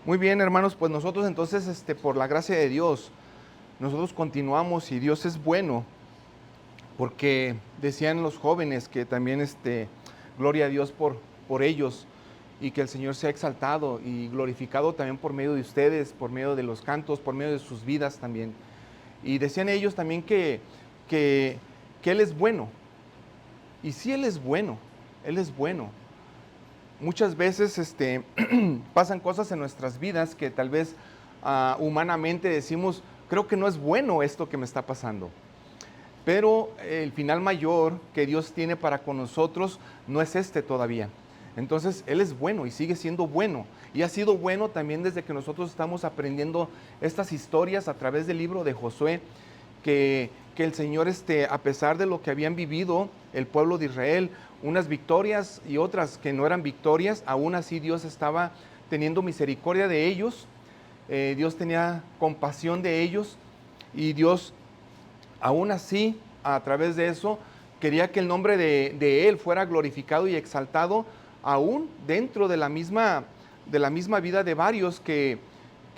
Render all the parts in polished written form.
Muy bien, hermanos, pues nosotros entonces, por la gracia de Dios, nosotros continuamos y Dios es bueno, porque decían los jóvenes que también, gloria a Dios por ellos y que el Señor sea exaltado y glorificado también por medio de ustedes, por medio de los cantos, por medio de sus vidas también. Y decían ellos también que, que Él es bueno. Y sí, Él es bueno, Él es bueno. Muchas veces pasan cosas en nuestras vidas que tal vez humanamente decimos, creo que no es bueno esto que me está pasando. Pero el final mayor que Dios tiene para con nosotros no es este todavía. Entonces Él es bueno y sigue siendo bueno. Y ha sido bueno también desde que nosotros estamos aprendiendo estas historias a través del libro de Josué, que el Señor, a pesar de lo que habían vivido el pueblo de Israel, unas victorias y otras que no eran victorias, aún así Dios estaba teniendo misericordia de ellos, Dios tenía compasión de ellos y Dios, aún así, a través de eso, quería que el nombre de Él fuera glorificado y exaltado, aún dentro de la misma vida de varios que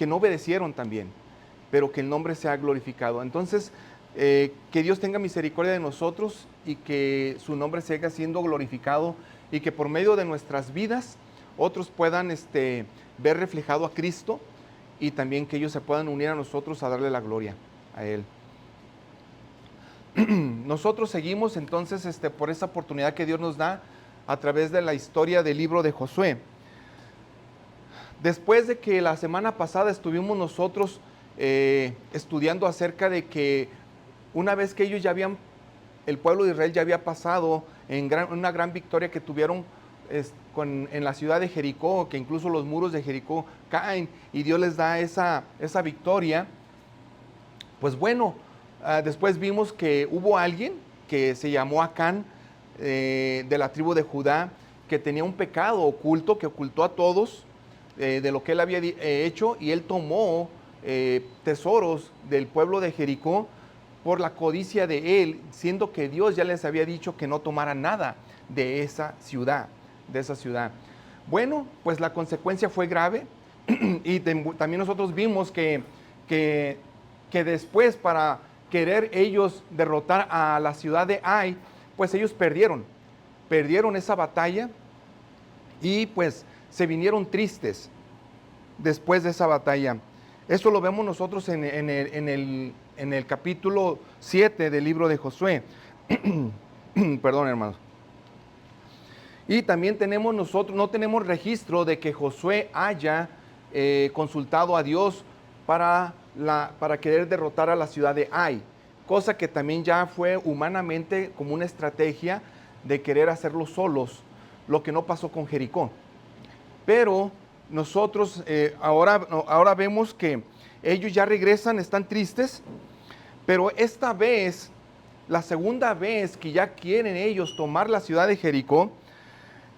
no obedecieron también, pero que el nombre sea glorificado. Entonces, que Dios tenga misericordia de nosotros y que su nombre siga siendo glorificado y que por medio de nuestras vidas otros puedan ver reflejado a Cristo y también que ellos se puedan unir a nosotros a darle la gloria a Él. Nosotros seguimos entonces por esa oportunidad que Dios nos da a través de la historia del libro de Josué. Después de que la semana pasada estuvimos nosotros estudiando acerca de que una vez que ellos el pueblo de Israel ya había pasado en una gran victoria que tuvieron en la ciudad de Jericó, que incluso los muros de Jericó caen y Dios les da esa victoria, pues bueno, después vimos que hubo alguien que se llamó Acán, de la tribu de Judá, que tenía un pecado oculto, que ocultó a todos de lo que él había hecho, y él tomó tesoros del pueblo de Jericó por la codicia de él, siendo que Dios ya les había dicho que no tomara nada de esa ciudad, Bueno, pues la consecuencia fue grave y también nosotros vimos que después, para querer ellos derrotar a la ciudad de Ai, pues ellos perdieron esa batalla y pues se vinieron tristes después de esa batalla. Eso lo vemos nosotros en el capítulo 7 del libro de Josué. Perdón, hermanos. Y también no tenemos registro de que Josué haya consultado a Dios para querer derrotar a la ciudad de Ai, cosa que también ya fue humanamente como una estrategia de querer hacerlo solos, lo que no pasó con Jericó. Pero nosotros ahora vemos que ellos ya regresan, están tristes, pero esta vez, la segunda vez que ya quieren ellos tomar la ciudad de Jericó,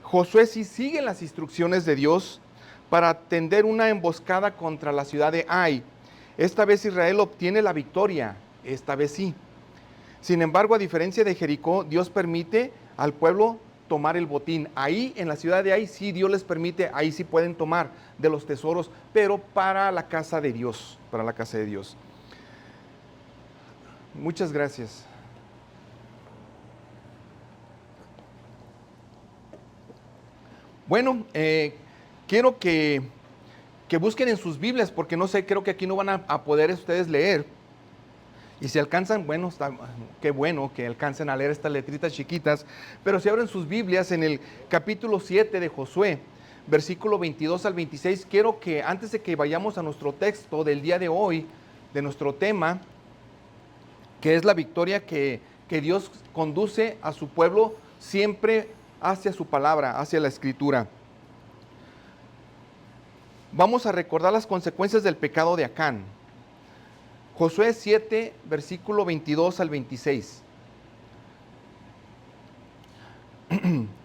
Josué sí sigue las instrucciones de Dios para tender una emboscada contra la ciudad de Ai. Esta vez Israel obtiene la victoria, esta vez sí. Sin embargo, a diferencia de Jericó, Dios permite al pueblo tomar el botín. Ahí, en la ciudad de Ai, sí Dios les permite, ahí sí pueden tomar de los tesoros, pero para la casa de Dios, Muchas gracias. Bueno, quiero que busquen en sus Biblias, porque no sé, creo que aquí no van a poder ustedes leer. Y si alcanzan, bueno, qué bueno que alcancen a leer estas letritas chiquitas, pero si abren sus Biblias en el capítulo 7 de Josué, versículo 22 al 26, quiero que antes de que vayamos a nuestro texto del día de hoy, de nuestro tema, que es la victoria que Dios conduce a su pueblo siempre hacia su palabra, hacia la escritura. Vamos a recordar las consecuencias del pecado de Acán. Josué 7, versículo 22 al 26.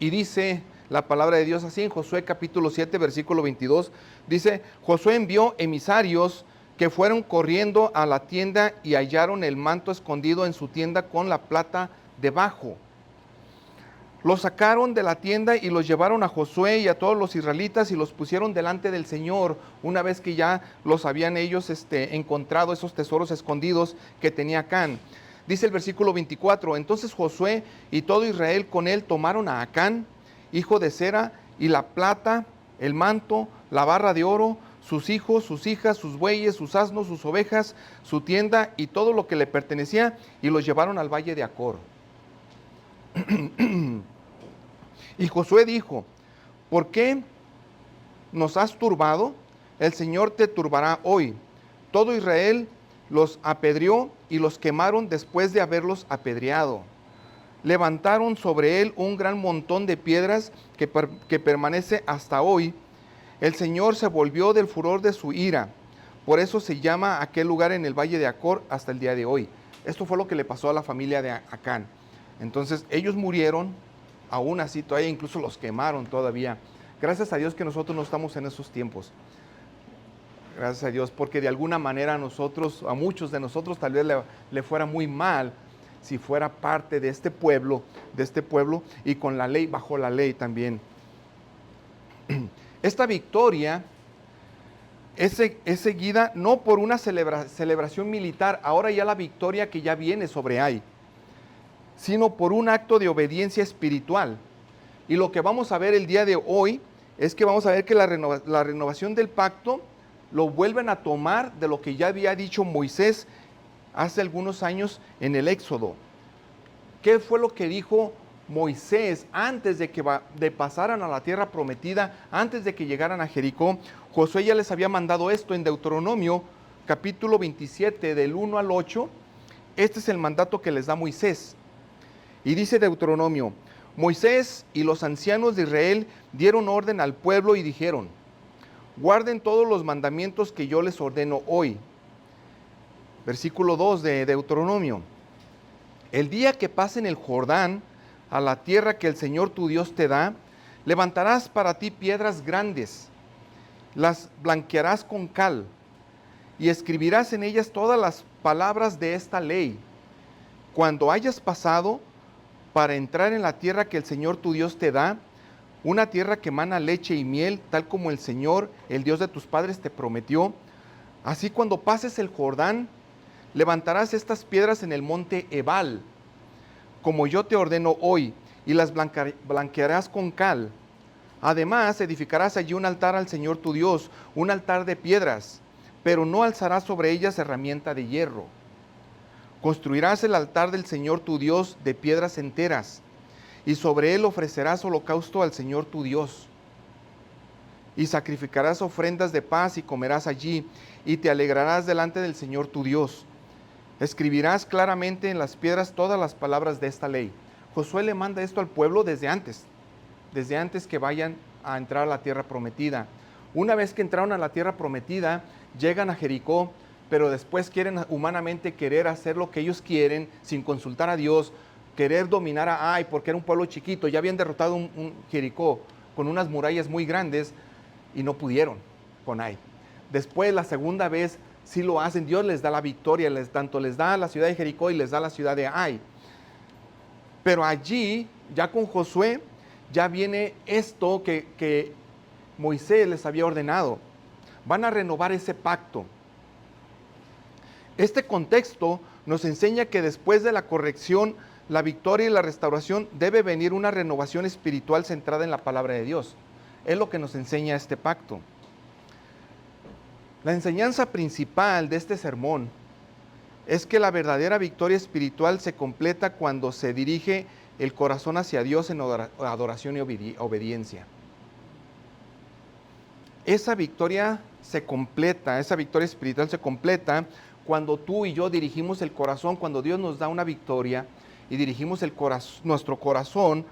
Y dice la palabra de Dios así en Josué capítulo 7, versículo 22. Dice, Josué envió emisarios que fueron corriendo a la tienda y hallaron el manto escondido en su tienda con la plata debajo. Los sacaron de la tienda y los llevaron a Josué y a todos los israelitas y los pusieron delante del Señor, una vez que ya los habían ellos encontrado, esos tesoros escondidos que tenía Acán. Dice el versículo 24, entonces Josué y todo Israel con él tomaron a Acán, hijo de Zera, y la plata, el manto, la barra de oro, sus hijos, sus hijas, sus bueyes, sus asnos, sus ovejas, su tienda y todo lo que le pertenecía, y los llevaron al valle de Acor. Y Josué dijo, ¿por qué nos has turbado? El Señor te turbará hoy. Todo Israel los apedreó y los quemaron después de haberlos apedreado. Levantaron sobre él un gran montón de piedras que permanece hasta hoy. El Señor se volvió del furor de su ira. Por eso se llama aquel lugar en el valle de Acor hasta el día de hoy. Esto fue lo que le pasó a la familia de Acán. Entonces ellos murieron, aún así todavía incluso los quemaron todavía. Gracias a Dios que nosotros no estamos en esos tiempos. Gracias a Dios, porque de alguna manera a muchos de nosotros tal vez le fuera muy mal si fuera parte de este pueblo y con la ley, bajo la ley también. Esta victoria es seguida no por una celebración militar, ahora ya la victoria que ya viene sobre Ai, sino por un acto de obediencia espiritual. Y lo que vamos a ver el día de hoy es que vamos a ver que la renovación del pacto lo vuelven a tomar de lo que ya había dicho Moisés hace algunos años en el Éxodo. ¿Qué fue lo que dijo Moisés antes de que pasaran a la tierra prometida, antes de que llegaran a Jericó? Josué ya les había mandado esto en Deuteronomio capítulo 27 del 1 al 8. Este es el mandato que les da Moisés. Y dice Deuteronomio, Moisés y los ancianos de Israel dieron orden al pueblo y dijeron, guarden todos los mandamientos que yo les ordeno hoy. Versículo 2 de Deuteronomio. El día que pasen el Jordán a la tierra que el Señor tu Dios te da, levantarás para ti piedras grandes, las blanquearás con cal y escribirás en ellas todas las palabras de esta ley. Cuando hayas pasado para entrar en la tierra que el Señor tu Dios te da, una tierra que emana leche y miel, tal como el Señor, el Dios de tus padres, te prometió, así cuando pases el Jordán, levantarás estas piedras en el monte Ebal, como yo te ordeno hoy, y las blanquearás con cal. Además, edificarás allí un altar al Señor tu Dios, un altar de piedras, pero no alzarás sobre ellas herramienta de hierro. Construirás el altar del Señor tu Dios de piedras enteras, y sobre él ofrecerás holocausto al Señor tu Dios. Y sacrificarás ofrendas de paz y comerás allí, y te alegrarás delante del Señor tu Dios. Escribirás claramente en las piedras todas las palabras de esta ley. Josué le manda esto al pueblo desde antes que vayan a entrar a la tierra prometida. Una vez que entraron a la tierra prometida, llegan a Jericó, pero después quieren humanamente querer hacer lo que ellos quieren, sin consultar a Dios, querer dominar a Ai, porque era un pueblo chiquito, ya habían derrotado un Jericó con unas murallas muy grandes y no pudieron con Ai. Después, la segunda vez, sí lo hacen, Dios les da la victoria, tanto les da la ciudad de Jericó y les da la ciudad de Ai. Pero allí, ya con Josué, ya viene esto que Moisés les había ordenado. Van a renovar ese pacto. Este contexto nos enseña que después de la corrección, la victoria y la restauración, debe venir una renovación espiritual centrada en la palabra de Dios. Es lo que nos enseña este pacto. La enseñanza principal de este sermón es que la verdadera victoria espiritual se completa cuando se dirige el corazón hacia Dios en adoración y obediencia. Esa victoria espiritual se completa cuando tú y yo dirigimos el corazón, cuando Dios nos da una victoria y dirigimos nuestro corazón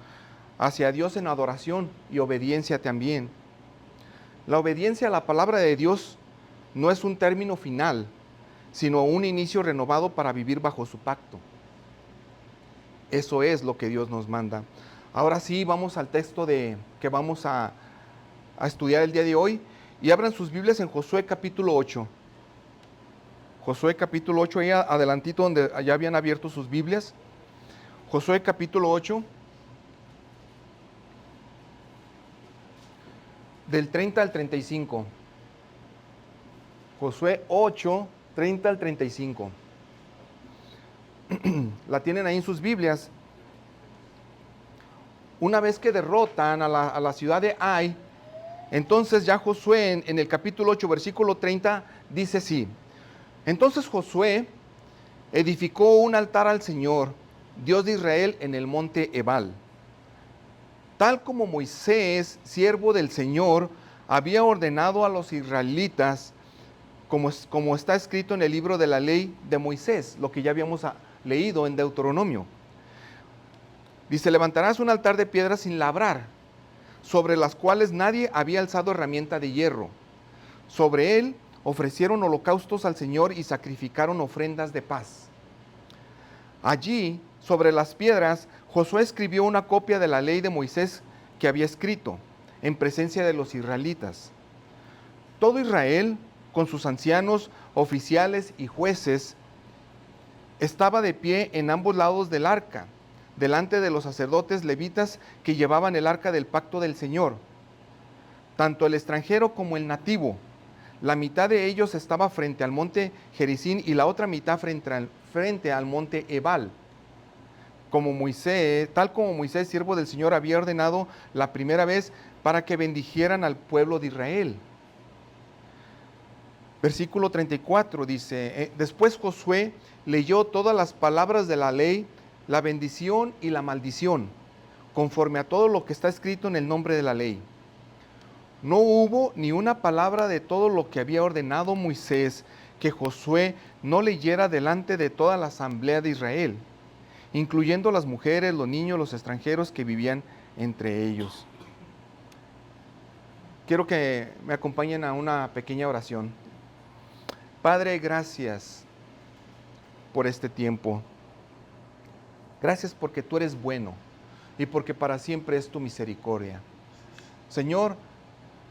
hacia Dios en adoración y obediencia también. La obediencia a la palabra de Dios no es un término final, sino un inicio renovado para vivir bajo su pacto. Eso es lo que Dios nos manda. Ahora sí, vamos al texto que vamos a estudiar el día de hoy. Y abran sus Biblias en Josué capítulo 8. Josué capítulo 8, ahí adelantito donde ya habían abierto sus Biblias. Josué capítulo 8. del 30 al 35. Josué 8, 30 al 35. La tienen ahí en sus Biblias. Una vez que derrotan a la ciudad de Ai, entonces ya Josué en el capítulo 8, versículo 30, dice así. Entonces Josué edificó un altar al Señor, Dios de Israel, en el monte Ebal, tal como Moisés, siervo del Señor, había ordenado a los israelitas, como está escrito en el libro de la ley de Moisés, lo que ya habíamos leído en Deuteronomio. Dice, levantarás un altar de piedra sin labrar, sobre las cuales nadie había alzado herramienta de hierro. Sobre él ofrecieron holocaustos al Señor y sacrificaron ofrendas de paz. Allí, sobre las piedras, Josué escribió una copia de la ley de Moisés que había escrito, en presencia de los israelitas. Todo Israel, con sus ancianos, oficiales y jueces, estaba de pie en ambos lados del arca, delante de los sacerdotes levitas que llevaban el arca del pacto del Señor, tanto el extranjero como el nativo. La mitad de ellos estaba frente al monte Gerizim y la otra mitad frente al monte Ebal, tal como Moisés, siervo del Señor, había ordenado la primera vez para que bendijeran al pueblo de Israel. Versículo 34 dice, después Josué leyó todas las palabras de la ley, la bendición y la maldición, conforme a todo lo que está escrito en el nombre de la ley. No hubo ni una palabra de todo lo que había ordenado Moisés que Josué no leyera delante de toda la asamblea de Israel, incluyendo las mujeres, los niños, los extranjeros que vivían entre ellos. Quiero que me acompañen a una pequeña oración. Padre, gracias por este tiempo. Gracias porque tú eres bueno y porque para siempre es tu misericordia. Señor,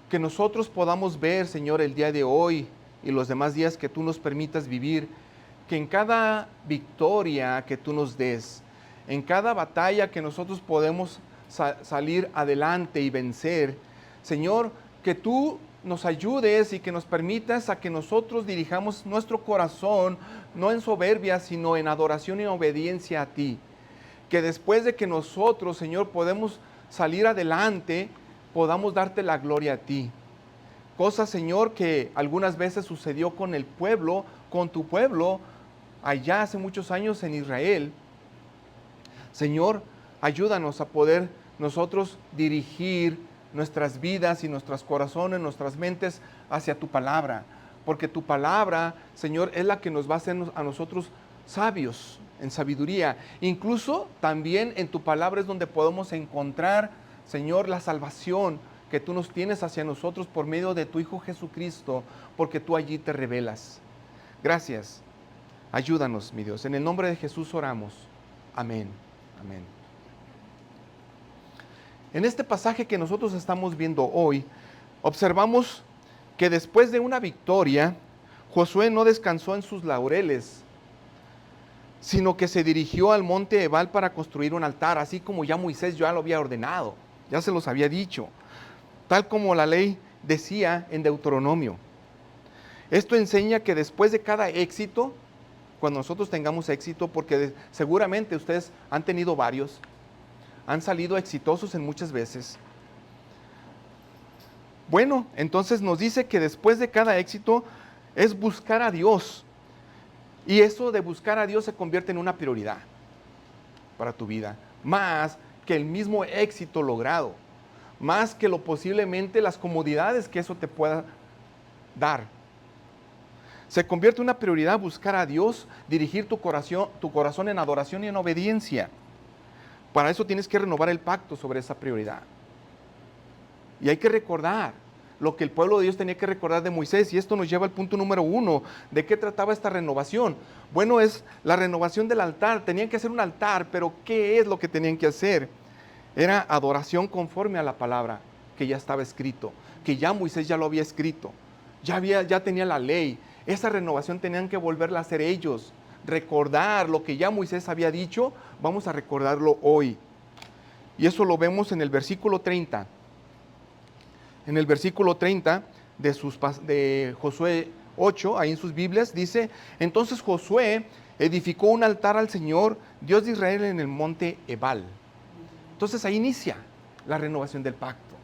que nosotros podamos ver, Señor, el día de hoy y los demás días que tú nos permitas vivir, que en cada victoria que tú nos des, en cada batalla que nosotros podemos salir adelante y vencer, Señor, que tú nos ayudes y que nos permitas a que nosotros dirijamos nuestro corazón, no en soberbia, sino en adoración y obediencia a ti. Que después de que nosotros, Señor, podemos salir adelante, podamos darte la gloria a ti. Cosa, Señor, que algunas veces sucedió con el pueblo, con tu pueblo, allá hace muchos años en Israel. Señor, ayúdanos a poder nosotros dirigir nuestras vidas y nuestros corazones, nuestras mentes hacia tu palabra. Porque tu palabra, Señor, es la que nos va a hacer a nosotros sabios, en sabiduría. Incluso también en tu palabra es donde podemos encontrar, Señor, la salvación que tú nos tienes hacia nosotros por medio de tu Hijo Jesucristo, porque tú allí te revelas. Gracias. Ayúdanos, mi Dios. En el nombre de Jesús oramos. Amén. Amén. En este pasaje que nosotros estamos viendo hoy, observamos que después de una victoria, Josué no descansó en sus laureles, sino que se dirigió al monte Ebal para construir un altar, así como ya Moisés ya lo había ordenado, ya se los había dicho, tal como la ley decía en Deuteronomio. Esto enseña que después de cada éxito, cuando nosotros tengamos éxito, porque seguramente ustedes han tenido varios, han salido exitosos en muchas veces. Bueno, entonces nos dice que después de cada éxito es buscar a Dios. Y eso de buscar a Dios se convierte en una prioridad para tu vida, más que el mismo éxito logrado, más que lo posiblemente las comodidades que eso te pueda dar. Se convierte en una prioridad buscar a Dios, dirigir tu corazón en adoración y en obediencia. Para eso tienes que renovar el pacto sobre esa prioridad. Y hay que recordar lo que el pueblo de Dios tenía que recordar de Moisés, y esto nos lleva al punto número 1. ¿De qué trataba esta renovación? Bueno, es la renovación del altar. Tenían que hacer un altar, pero ¿qué es lo que tenían que hacer? Era adoración conforme a la palabra que ya estaba escrito, que ya Moisés ya lo había escrito, ya tenía la ley. Esa renovación tenían que volverla a hacer ellos, recordar lo que ya Moisés había dicho, vamos a recordarlo hoy. Y eso lo vemos en el versículo 30. En el versículo 30 de Josué 8, ahí en sus Biblias, dice: entonces Josué edificó un altar al Señor, Dios de Israel, en el monte Ebal. Entonces ahí inicia la renovación del pacto.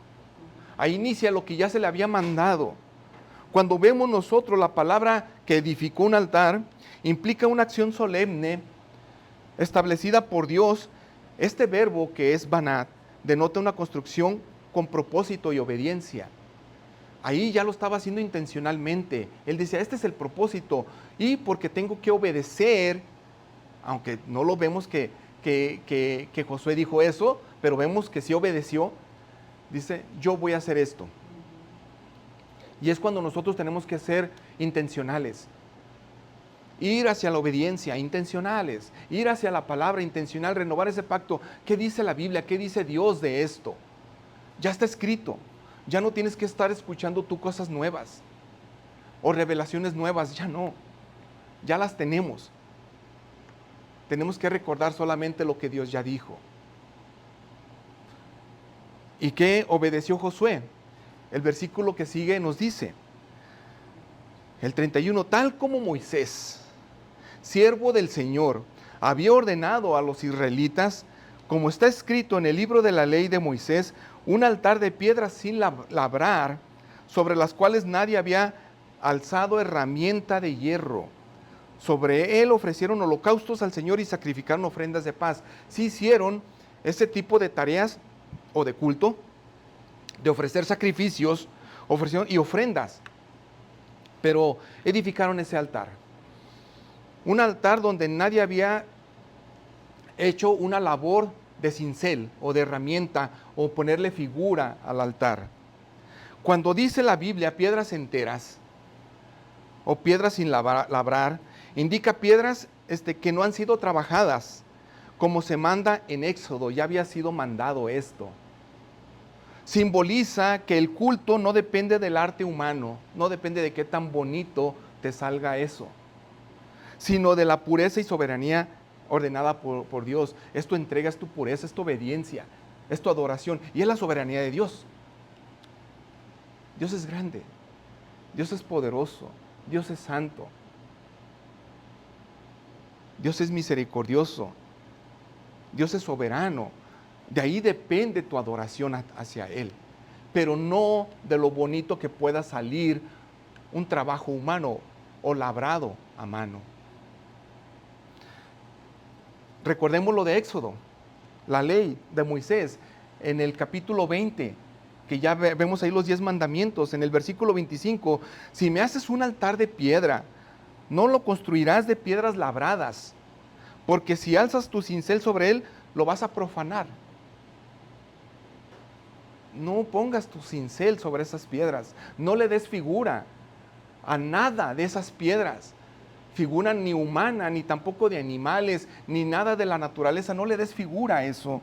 Ahí inicia lo que ya se le había mandado. Cuando vemos nosotros la palabra que edificó un altar, implica una acción solemne establecida por Dios. Este verbo, que es banat, denota una construcción con propósito y obediencia. Ahí ya lo estaba haciendo intencionalmente. Él decía, este es el propósito, y porque tengo que obedecer, aunque no lo vemos que Josué dijo eso, pero vemos que sí obedeció. Dice, yo voy a hacer esto. Y es cuando nosotros tenemos que ser intencionales. Ir hacia la obediencia, intencionales. Ir hacia la palabra, intencional, renovar ese pacto. ¿Qué dice la Biblia? ¿Qué dice Dios de esto? Ya está escrito. Ya no tienes que estar escuchando tú cosas nuevas o revelaciones nuevas. Ya no. Ya las tenemos. Tenemos que recordar solamente lo que Dios ya dijo. ¿Y qué obedeció Josué? El versículo que sigue nos dice, el 31, tal como Moisés, siervo del Señor, había ordenado a los israelitas, como está escrito en el libro de la ley de Moisés, un altar de piedras sin labrar, sobre las cuales nadie había alzado herramienta de hierro. Sobre él ofrecieron holocaustos al Señor y sacrificaron ofrendas de paz. Sí hicieron ese tipo de tareas o de culto, de ofrecer sacrificios, ofrecieron y ofrendas, pero edificaron ese altar. Un altar donde nadie había hecho una labor de cincel o de herramienta o ponerle figura al altar. Cuando dice la Biblia piedras enteras o piedras sin labrar, indica piedras que no han sido trabajadas, como se manda en Éxodo. Ya había sido mandado esto. Simboliza que el culto no depende del arte humano, no depende de qué tan bonito te salga eso, sino de la pureza y soberanía ordenada por Dios. Es tu entrega, es tu pureza, es tu obediencia, es tu adoración, y es la soberanía de Dios. Dios es grande, Dios es poderoso, Dios es santo, Dios es misericordioso, Dios es soberano. De ahí depende tu adoración hacia Él, pero no de lo bonito que pueda salir un trabajo humano o labrado a mano. Recordemos lo de Éxodo, la ley de Moisés, en el capítulo 20, que ya vemos ahí los 10 mandamientos. En el versículo 25, si me haces un altar de piedra, no lo construirás de piedras labradas, porque si alzas tu cincel sobre él, lo vas a profanar. No pongas tu cincel sobre esas piedras, no le des figura a nada de esas piedras, figura ni humana, ni tampoco de animales, ni nada de la naturaleza. No le des figura a eso,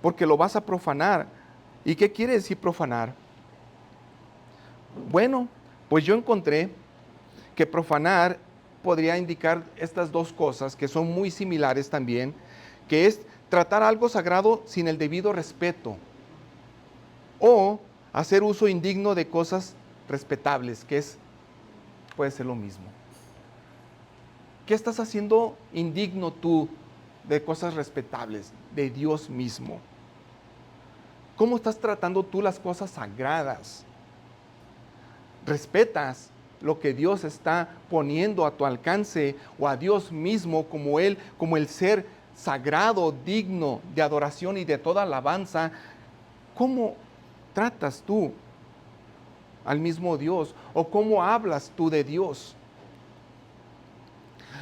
porque lo vas a profanar. ¿Y qué quiere decir profanar? Bueno, pues yo encontré que profanar podría indicar estas dos cosas que son muy similares también, que es tratar algo sagrado sin el debido respeto, o hacer uso indigno de cosas respetables, que puede ser lo mismo. ¿Qué estás haciendo indigno tú de cosas respetables, de Dios mismo? ¿Cómo estás tratando tú las cosas sagradas? ¿Respetas lo que Dios está poniendo a tu alcance, o a Dios mismo como Él, como el ser sagrado, digno de adoración y de toda alabanza? ¿Cómo tratas tú al mismo Dios, o cómo hablas tú de Dios?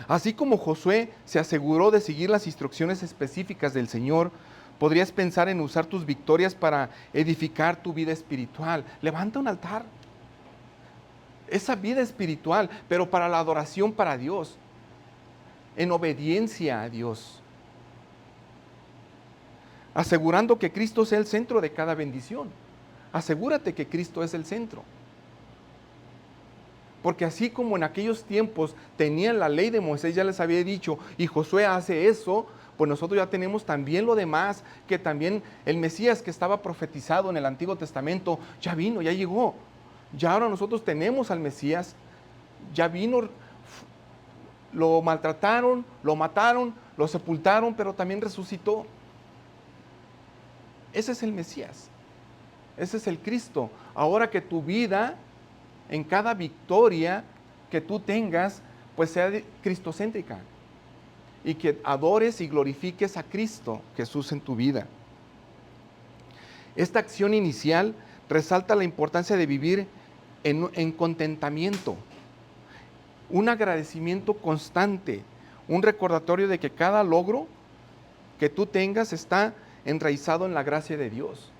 Así como Josué se aseguró de seguir las instrucciones específicas del Señor, podrías pensar en usar tus victorias para edificar tu vida espiritual. Levanta un altar. Esa vida espiritual, pero para la adoración para Dios, en obediencia a Dios, asegurando que Cristo sea el centro de cada bendición. Asegúrate que Cristo es el centro. Porque así como en aquellos tiempos tenían la ley de Moisés, ya les había dicho, y Josué hace eso, pues nosotros ya tenemos también lo demás, que también el Mesías que estaba profetizado en el Antiguo Testamento, ya vino, ya llegó. Ya ahora nosotros tenemos al Mesías, ya vino, lo maltrataron, lo mataron, lo sepultaron, pero también resucitó. Ese es el Mesías, ese es el Cristo. Ahora que tu vida, en cada victoria que tú tengas, pues sea cristocéntrica y que adores y glorifiques a Cristo Jesús en tu vida. Esta acción inicial resalta la importancia de vivir en contentamiento, un agradecimiento constante, un recordatorio de que cada logro que tú tengas está enraizado en la gracia de Dios.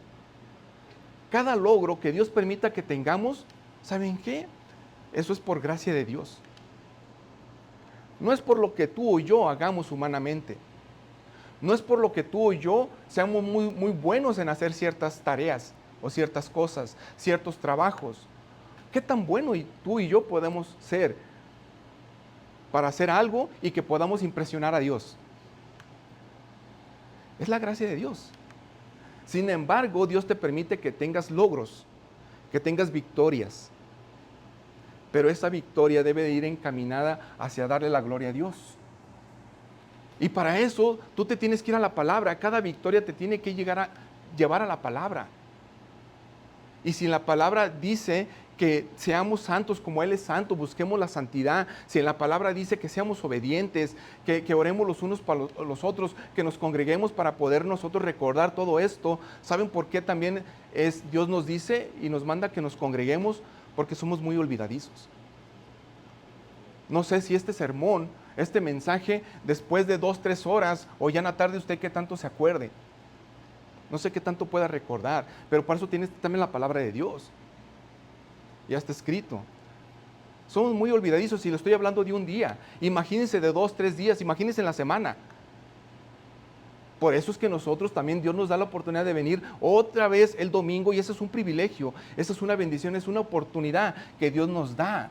Cada logro que Dios permita que tengamos, ¿saben qué? Eso es por gracia de Dios. No es por lo que tú o yo hagamos humanamente. No es por lo que tú o yo seamos muy buenos en hacer ciertas tareas o ciertas cosas, ciertos trabajos. ¿Qué tan bueno tú y yo podemos ser para hacer algo y que podamos impresionar a Dios? Es la gracia de Dios. Sin embargo, Dios te permite que tengas logros, que tengas victorias. Pero esa victoria debe de ir encaminada hacia darle la gloria a Dios. Y para eso tú te tienes que ir a la palabra. Cada victoria te tiene que llevar a la palabra. Y si la palabra dice que seamos santos como Él es santo, busquemos la santidad. Si en la palabra dice que seamos obedientes, que oremos los unos para los otros, que nos congreguemos para poder nosotros recordar todo esto. ¿Saben por qué también Dios nos dice y nos manda que nos congreguemos? Porque somos muy olvidadizos. No sé si este sermón, este mensaje, después de 2, 3 horas, o ya en la tarde usted qué tanto se acuerde. No sé qué tanto pueda recordar, pero para eso tienes también la palabra de Dios. Ya está escrito. Somos muy olvidadizos y le estoy hablando de un día. Imagínense de 2, 3 días, imagínense en la semana. Por eso es que nosotros también, Dios nos da la oportunidad de venir otra vez el domingo y ese es un privilegio, esa es una bendición, es una oportunidad que Dios nos da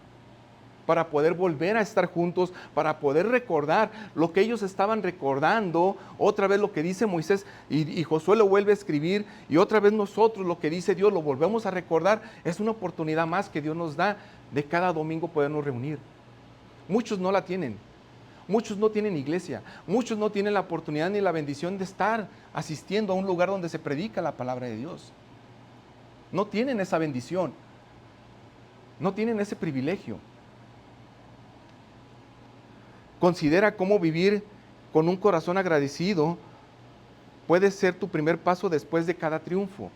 para poder volver a estar juntos, para poder recordar lo que ellos estaban recordando, otra vez lo que dice Moisés y Josué lo vuelve a escribir y otra vez nosotros lo que dice Dios lo volvemos a recordar. Es una oportunidad más que Dios nos da de cada domingo podernos reunir. Muchos no la tienen. Muchos no tienen iglesia, muchos no tienen la oportunidad ni la bendición de estar asistiendo a un lugar donde se predica la palabra de Dios. No tienen esa bendición, no tienen ese privilegio. Considera cómo vivir con un corazón agradecido puede ser tu primer paso después de cada triunfo.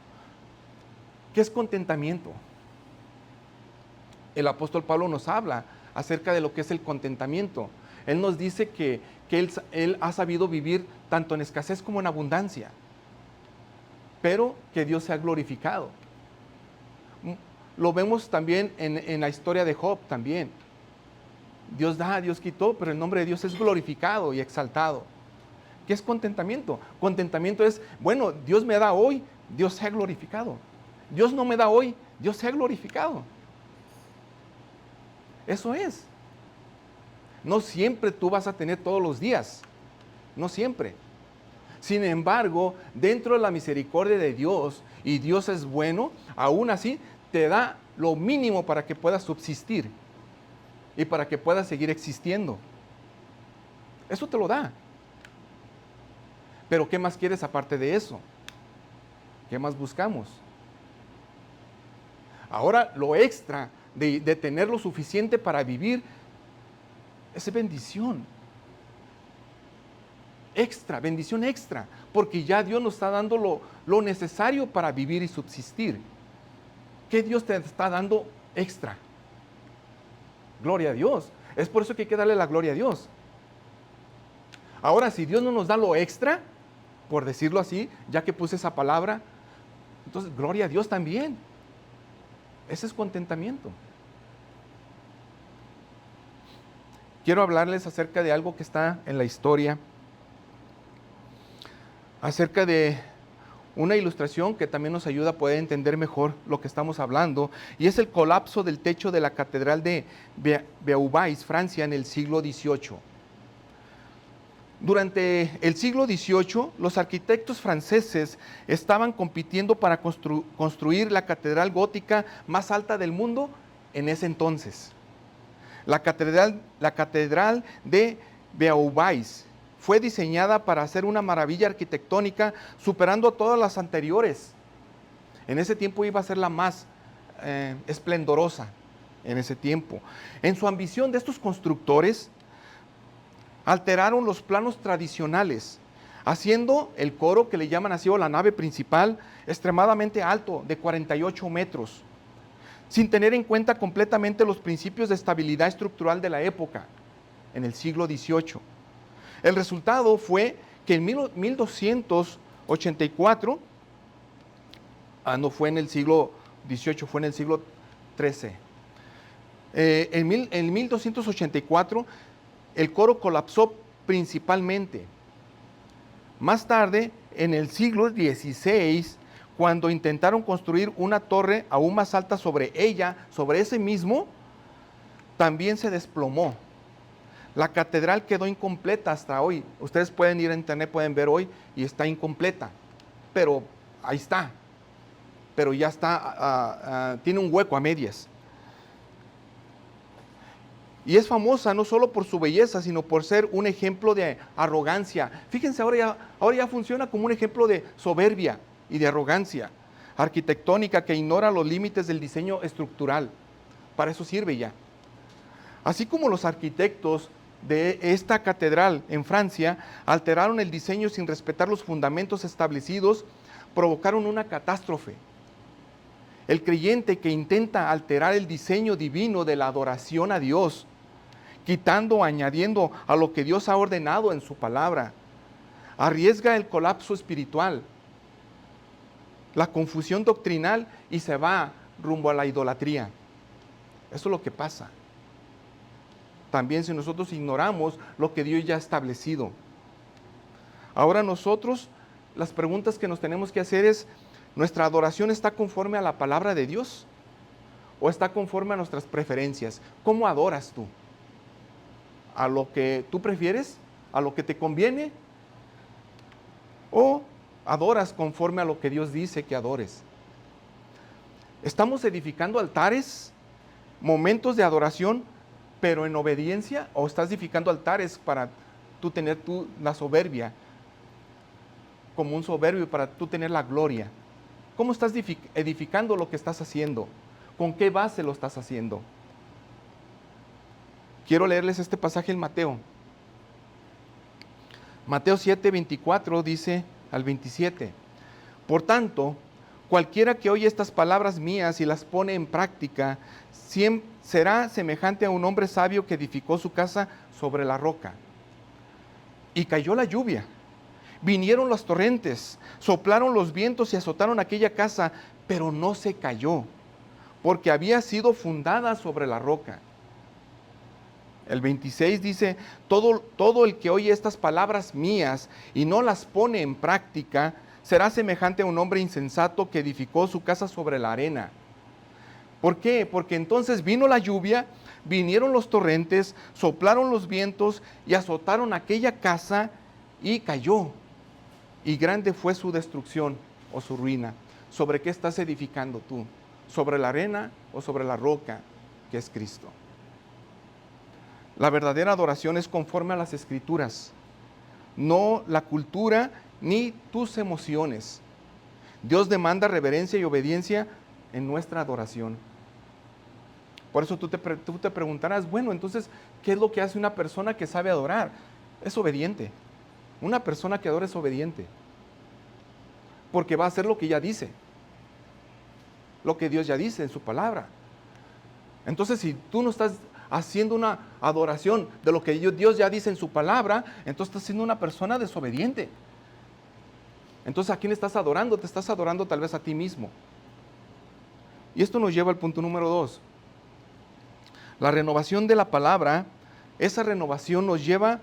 ¿Qué es contentamiento? El apóstol Pablo nos habla acerca de lo que es el contentamiento. Él nos dice que él ha sabido vivir tanto en escasez como en abundancia, pero que Dios se ha glorificado. Lo vemos también en la historia de Job también. Dios da, Dios quitó, pero el nombre de Dios es glorificado y exaltado. ¿Qué es contentamiento? Contentamiento es, bueno, Dios me da hoy, Dios se ha glorificado. Dios no me da hoy, Dios se ha glorificado. Eso es. No siempre tú vas a tener todos los días, no siempre. Sin embargo, dentro de la misericordia de Dios, y Dios es bueno, aún así te da lo mínimo para que puedas subsistir y para que puedas seguir existiendo. Eso te lo da. Pero ¿qué más quieres aparte de eso? ¿Qué más buscamos? Ahora, lo extra de tener lo suficiente para vivir es bendición extra, bendición extra, porque ya Dios nos está dando lo necesario para vivir y subsistir. ¿Qué Dios te está dando extra? Gloria a Dios. Es por eso que hay que darle la gloria a Dios. Ahora, si Dios no nos da lo extra, por decirlo así, ya que puse esa palabra, entonces gloria a Dios también. Ese es contentamiento. Quiero hablarles acerca de algo que está en la historia, acerca de una ilustración que también nos ayuda a poder entender mejor lo que estamos hablando, y es el colapso del techo de la catedral de Beauvais, Francia, en el siglo XVIII. Durante el siglo XVIII, los arquitectos franceses estaban compitiendo para construir la catedral gótica más alta del mundo en ese entonces. La catedral de Beauvais fue diseñada para ser una maravilla arquitectónica, superando a todas las anteriores. En ese tiempo iba a ser la más esplendorosa en ese tiempo. En su ambición de estos constructores, alteraron los planos tradicionales, haciendo el coro, que le llaman así, o la nave principal, extremadamente alto, de 48 metros, sin tener en cuenta completamente los principios de estabilidad estructural de la época, en el siglo XVIII. El resultado fue que en 1284, no fue en el siglo XVIII, fue en el siglo XIII. En 1284, el coro colapsó principalmente. Más tarde, en el siglo XVI, cuando intentaron construir una torre aún más alta sobre ella, sobre ese mismo, también se desplomó. La catedral quedó incompleta hasta hoy. Ustedes pueden ir a internet, pueden ver hoy, y está incompleta. Pero ahí está. Pero ya está, tiene un hueco a medias. Y es famosa no solo por su belleza, sino por ser un ejemplo de arrogancia. Fíjense, ahora ya funciona como un ejemplo de soberbia y de arrogancia arquitectónica que ignora los límites del diseño estructural. Para eso sirve ya. Así como los arquitectos de esta catedral en Francia alteraron el diseño sin respetar los fundamentos establecidos, provocaron una catástrofe. El creyente que intenta alterar el diseño divino de la adoración a Dios, quitando o añadiendo a lo que Dios ha ordenado en su palabra, arriesga el colapso espiritual, la confusión doctrinal, y se va rumbo a la idolatría. Eso es lo que pasa. También si nosotros ignoramos lo que Dios ya ha establecido. Ahora nosotros, las preguntas que nos tenemos que hacer es, ¿nuestra adoración está conforme a la palabra de Dios? ¿O está conforme a nuestras preferencias? ¿Cómo adoras tú? ¿A lo que tú prefieres? ¿A lo que te conviene? ¿O adoras conforme a lo que Dios dice que adores? ¿Estamos edificando altares, momentos de adoración, pero en obediencia? ¿O estás edificando altares para tú tener la soberbia, como un soberbio, para tú tener la gloria? ¿Cómo estás edificando lo que estás haciendo? ¿Con qué base lo estás haciendo? Quiero leerles este pasaje en Mateo. Mateo 7, 24 dice al 27. Por tanto, cualquiera que oye estas palabras mías y las pone en práctica, será semejante a un hombre sabio que edificó su casa sobre la roca. Y cayó la lluvia, vinieron los torrentes, soplaron los vientos y azotaron aquella casa, pero no se cayó, porque había sido fundada sobre la roca. El 26 dice, todo el que oye estas palabras mías y no las pone en práctica, será semejante a un hombre insensato que edificó su casa sobre la arena. ¿Por qué? Porque entonces vino la lluvia, vinieron los torrentes, soplaron los vientos y azotaron aquella casa y cayó. Y grande fue su destrucción o su ruina. ¿Sobre qué estás edificando tú? ¿Sobre la arena o sobre la roca que es Cristo? La verdadera adoración es conforme a las Escrituras, no la cultura ni tus emociones. Dios demanda reverencia y obediencia en nuestra adoración. Por eso tú te preguntarás, bueno, entonces, ¿qué es lo que hace una persona que sabe adorar? Es obediente. Una persona que adora es obediente. Porque va a hacer lo que ya dice. Lo que Dios ya dice en su palabra. Entonces, si tú no estás haciendo una adoración de lo que Dios ya dice en su palabra, entonces estás siendo una persona desobediente. Entonces, ¿a quién estás adorando? Te estás adorando tal vez a ti mismo. Y esto nos lleva al punto número 2. La renovación de la palabra, esa renovación nos lleva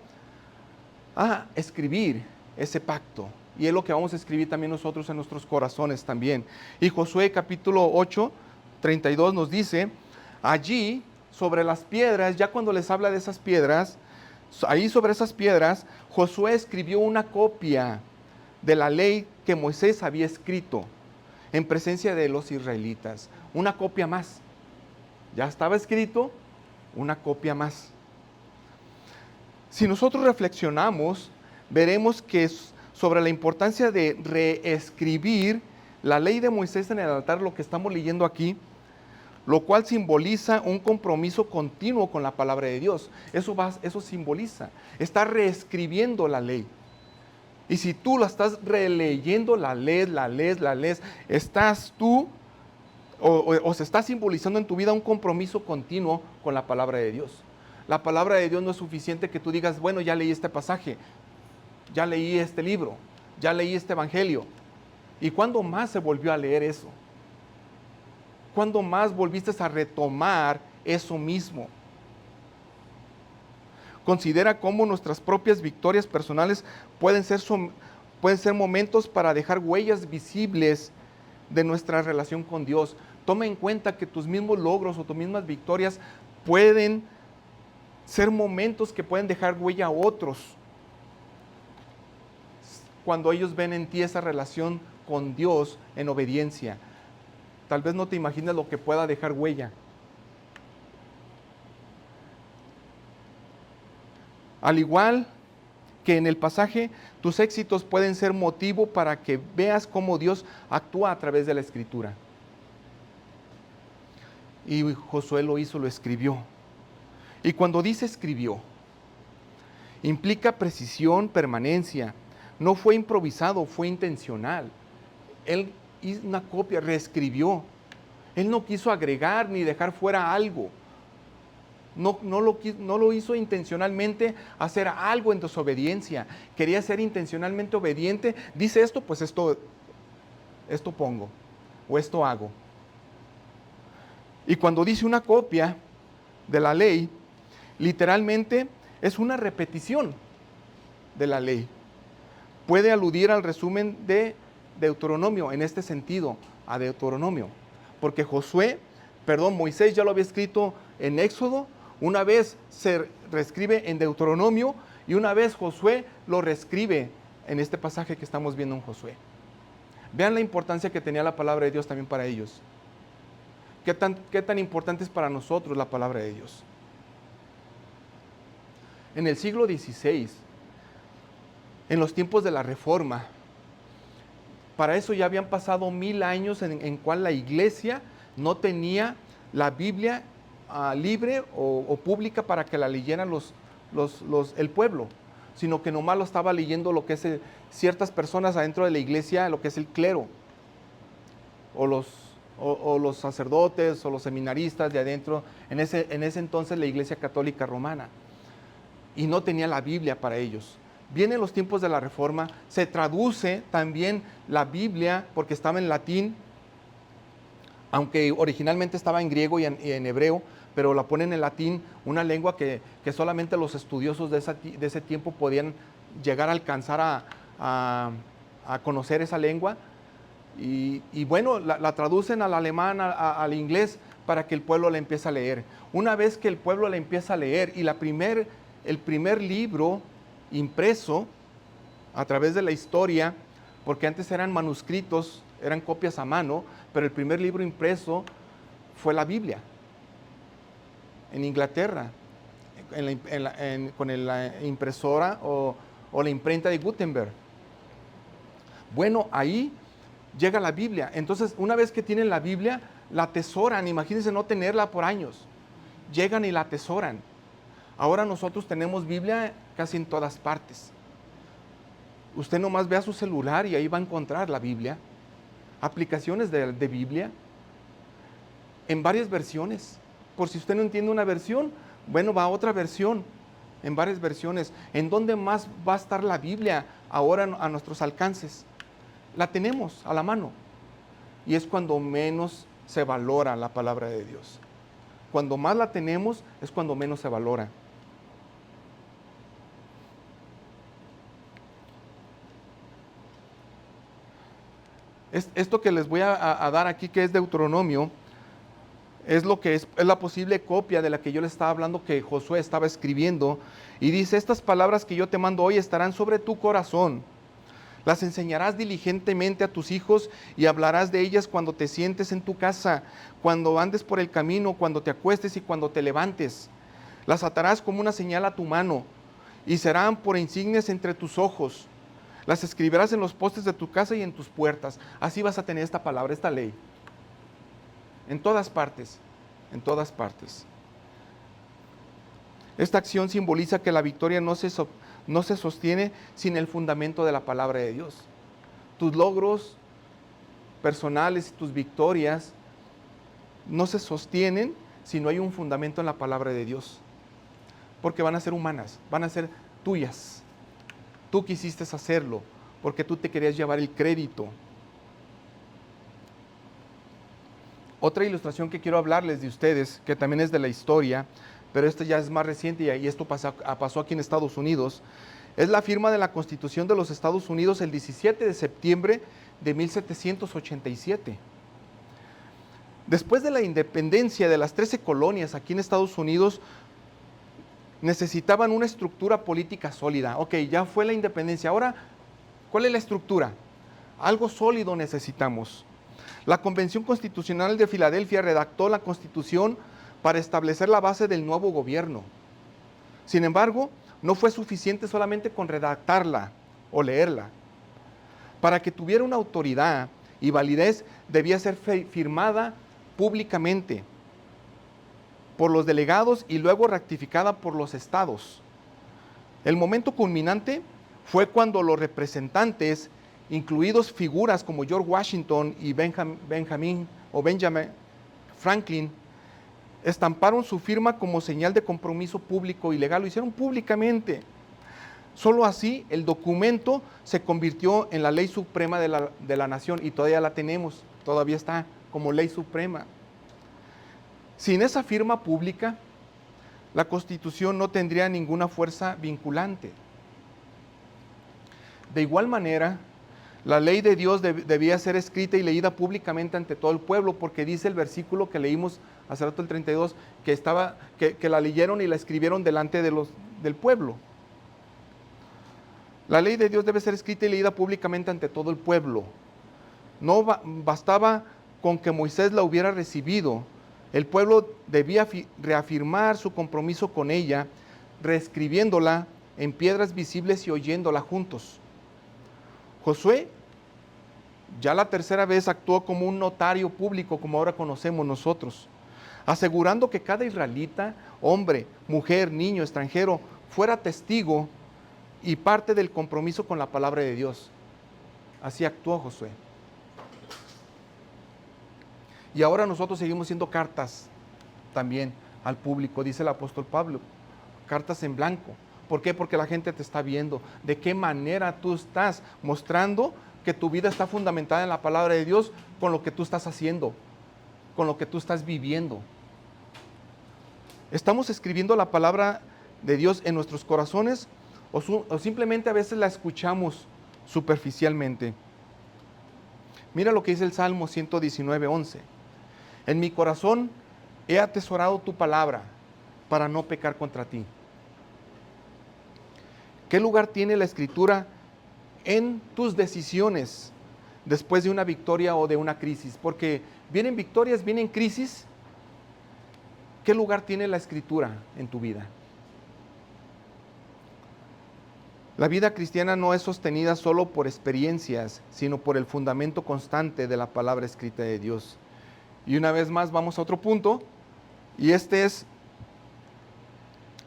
a escribir ese pacto. Y es lo que vamos a escribir también nosotros en nuestros corazones también. Y Josué capítulo 8, 32 nos dice, allí sobre las piedras, ya cuando les habla de esas piedras, Ahí sobre esas piedras, Josué escribió una copia de la ley que Moisés había escrito en presencia de los israelitas. Una copia más. Ya estaba escrito, una copia más. Si nosotros reflexionamos, veremos que sobre la importancia de reescribir la ley de Moisés en el altar, lo que estamos leyendo aquí, lo cual simboliza un compromiso continuo con la palabra de Dios. Eso simboliza. Está reescribiendo la ley. Y si tú la estás releyendo, la lees, estás tú o se está simbolizando en tu vida un compromiso continuo con la palabra de Dios. La palabra de Dios no es suficiente que tú digas, bueno, ya leí este pasaje, ya leí este libro, ya leí este evangelio. ¿Y cuándo más se volvió a leer eso? ¿Cuándo más volviste a retomar eso mismo? Considera cómo nuestras propias victorias personales pueden ser momentos para dejar huellas visibles de nuestra relación con Dios. Toma en cuenta que tus mismos logros o tus mismas victorias pueden ser momentos que pueden dejar huella a otros cuando ellos ven en ti esa relación con Dios en obediencia. Tal vez no te imaginas lo que pueda dejar huella. Al igual que en el pasaje, tus éxitos pueden ser motivo para que veas cómo Dios actúa a través de la Escritura. Y Josué lo hizo, lo escribió. Y cuando dice escribió, implica precisión, permanencia. No fue improvisado, fue intencional. Él hizo una copia, reescribió. Él no quiso agregar ni dejar fuera algo. No lo hizo intencionalmente hacer algo en desobediencia. Quería ser intencionalmente obediente. Dice esto, pues esto pongo o esto hago. Y cuando dice una copia de la ley, literalmente es una repetición de la ley. Puede aludir al resumen de Deuteronomio, en este sentido, a Deuteronomio. Porque Moisés ya lo había escrito en Éxodo, una vez se reescribe en Deuteronomio y una vez Josué lo reescribe en este pasaje que estamos viendo en Josué. Vean la importancia que tenía la palabra de Dios también para ellos. ¿Qué tan importante es para nosotros la palabra de Dios? En el siglo XVI, en los tiempos de la Reforma, para eso ya habían pasado 1000 años en cual la iglesia no tenía la Biblia libre o pública para que la leyeran el pueblo, sino que nomás lo estaba leyendo lo que es ciertas personas adentro de la iglesia, lo que es el clero, o los sacerdotes, o los seminaristas de adentro, en ese entonces la iglesia católica romana, y no tenía la Biblia para ellos. Vienen los tiempos de la Reforma, se traduce también la Biblia, porque estaba en latín, aunque originalmente estaba en griego y en hebreo, pero la ponen en latín, una lengua que solamente los estudiosos de ese tiempo podían llegar a alcanzar a conocer esa lengua. Y bueno, la traducen al alemán, al inglés, para que el pueblo la empiece a leer. Una vez que el pueblo la empieza a leer y el primer libro impreso a través de la historia, porque antes eran manuscritos, eran copias a mano, pero el primer libro impreso fue la Biblia, en Inglaterra, con la impresora o la imprenta de Gutenberg. Bueno, ahí llega la Biblia. Entonces, una vez que tienen la Biblia, la atesoran. Imagínense no tenerla por años. Llegan y la atesoran. Ahora nosotros tenemos Biblia casi en todas partes. Usted nomás vea su celular y ahí va a encontrar la Biblia. Aplicaciones de Biblia en varias versiones. Por si usted no entiende una versión, bueno, va a otra versión, en varias versiones. ¿En dónde más va a estar la Biblia ahora a nuestros alcances? La tenemos a la mano. Y es cuando menos se valora la palabra de Dios. Cuando más la tenemos es cuando menos se valora. Esto que les voy a dar aquí, que es Deuteronomio, es lo que es la posible copia de la que yo les estaba hablando, que Josué estaba escribiendo, y dice: estas palabras que yo te mando hoy estarán sobre tu corazón. Las enseñarás diligentemente a tus hijos y hablarás de ellas cuando te sientes en tu casa, cuando andes por el camino, cuando te acuestes y cuando te levantes. Las atarás como una señal a tu mano y serán por insignias entre tus ojos. Las escribirás en los postes de tu casa y en tus puertas. Así vas a tener esta palabra, esta ley. En todas partes, en todas partes. Esta acción simboliza que la victoria no se sostiene sin el fundamento de la palabra de Dios. Tus logros personales y tus victorias no se sostienen si no hay un fundamento en la palabra de Dios. Porque van a ser humanas, van a ser tuyas. Tú quisiste hacerlo porque tú te querías llevar el crédito. Otra ilustración que quiero hablarles de ustedes, que también es de la historia, pero esta ya es más reciente y esto pasó aquí en Estados Unidos, es la firma de la Constitución de los Estados Unidos el 17 de septiembre de 1787. Después de la independencia de las 13 colonias aquí en Estados Unidos, necesitaban una estructura política sólida. Ok, ya fue la independencia. Ahora, ¿cuál es la estructura? Algo sólido necesitamos. La Convención Constitucional de Filadelfia redactó la Constitución para establecer la base del nuevo gobierno. Sin embargo, no fue suficiente solamente con redactarla o leerla. Para que tuviera una autoridad y validez, debía ser firmada públicamente por los delegados y luego ratificada por los estados. El momento culminante fue cuando los representantes, incluidos figuras como George Washington y Benjamin Franklin, estamparon su firma como señal de compromiso público y legal. Lo hicieron públicamente. Solo así el documento se convirtió en la ley suprema de la nación y todavía la tenemos, todavía está como ley suprema. Sin esa firma pública, la Constitución no tendría ninguna fuerza vinculante. De igual manera, la ley de Dios debía ser escrita y leída públicamente ante todo el pueblo, porque dice el versículo que leímos hace rato, el 32, que la leyeron y la escribieron delante del pueblo. La ley de Dios debe ser escrita y leída públicamente ante todo el pueblo. No bastaba con que Moisés la hubiera recibido. El pueblo debía reafirmar su compromiso con ella, reescribiéndola en piedras visibles y oyéndola juntos. Josué ya la tercera vez actuó como un notario público, como ahora conocemos nosotros, asegurando que cada israelita, hombre, mujer, niño, extranjero, fuera testigo y parte del compromiso con la palabra de Dios. Así actuó Josué. Y ahora nosotros seguimos siendo cartas también al público, dice el apóstol Pablo, cartas en blanco. ¿Por qué? Porque la gente te está viendo. ¿De qué manera tú estás mostrando que tu vida está fundamentada en la palabra de Dios con lo que tú estás haciendo, con lo que tú estás viviendo? ¿Estamos escribiendo la palabra de Dios en nuestros corazones o simplemente a veces la escuchamos superficialmente? Mira lo que dice el Salmo 119:11. En mi corazón he atesorado tu palabra para no pecar contra ti. ¿Qué lugar tiene la Escritura en tus decisiones después de una victoria o de una crisis? Porque vienen victorias, vienen crisis. ¿Qué lugar tiene la Escritura en tu vida? La vida cristiana no es sostenida solo por experiencias, sino por el fundamento constante de la palabra escrita de Dios. Y una vez más vamos a otro punto, y este es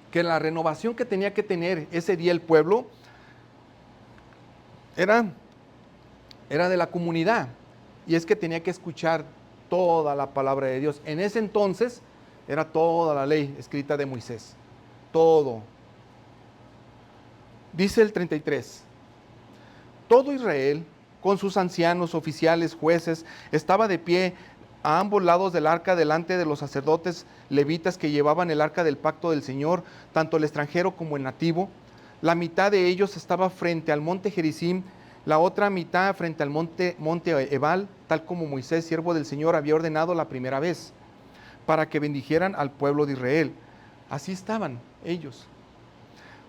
que la renovación que tenía que tener ese día el pueblo era de la comunidad, y es que tenía que escuchar toda la palabra de Dios. En ese entonces era toda la ley escrita de Moisés, todo. Dice el 33, todo Israel, con sus ancianos, oficiales, jueces, estaba de pie a ambos lados del arca delante de los sacerdotes levitas que llevaban el arca del pacto del Señor, tanto el extranjero como el nativo. La mitad de ellos estaba frente al monte Gerizim, la otra mitad frente al monte Ebal, tal como Moisés, siervo del Señor, había ordenado la primera vez. para que bendijeran al pueblo de Israel. Así estaban ellos.